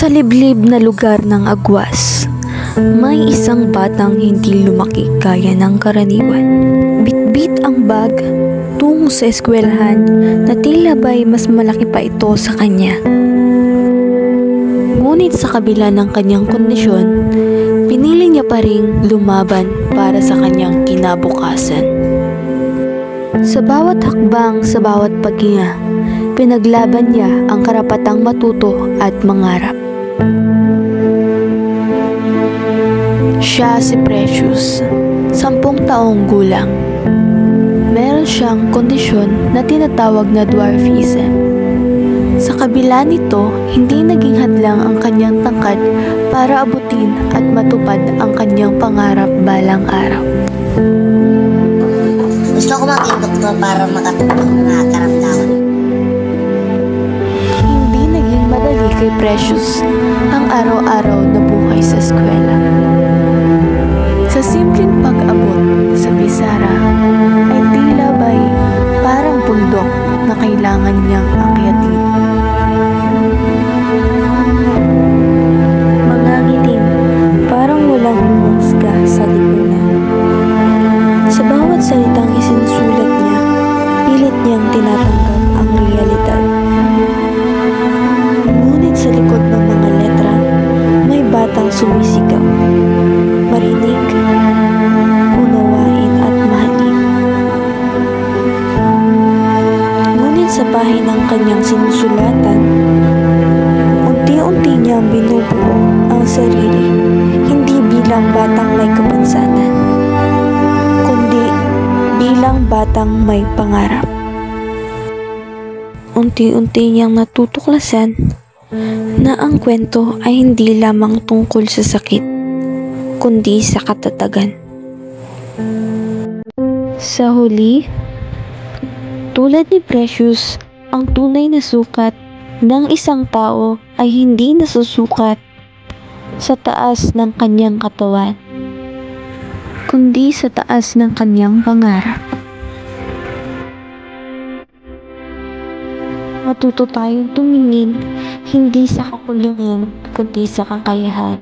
Sa liblib na lugar ng Agwas, may isang batang hindi lumaki gaya ng karaniwan. Bitbit ang bag tungo sa eskwelahan na tila ba'y mas malaki pa ito sa kanya. Ngunit sa kabila ng kanyang kondisyon, pinili niya pa ring lumaban para sa kanyang kinabukasan. Sa bawat hakbang, sa bawat paghinga, pinaglaban niya ang karapatang matuto at mangarap. Siya si Precious, 10 taong gulang. Meron siyang kondisyon na tinatawag na dwarfism. Sa kabila nito, hindi naging hadlang ang kanyang tangkad para abutin at matupad ang kanyang pangarap balang araw. Gusto ko maging doktor para makatulong mga karamdaman. Hindi naging madali kay Precious ang araw-araw na buhay sa eskwela. Sa simpleng pag-abot sa pisara ay tila ba'y parang bundok na kailangan niyang akyatin. Mga ngitim, parang walang humusga sa lipunan. Sa bawat salitang isinusulat niya, pilit niyang tinatanggap ang realidad. Ngunit sa likod ng mga letra, may batang sumisigaw. Marinig, unawain at mahalin. Ngunit sa pahinang kanyang sinusulatan, unti-unti niyang binubuo ang sarili, hindi bilang batang may kapansanan, kundi bilang batang may pangarap. Unti-unti niyang natutuklasan na ang kwento ay hindi lamang tungkol sa sakit, kundi sa katatagan. Sa huli, tulad ni Precious, ang tunay na sukat ng isang tao ay hindi nasusukat sa taas ng kanyang katawan, kundi sa taas ng kanyang pangarap. Matuto tayong tumingin hindi sa kakulungan, kundi sa kakayahan.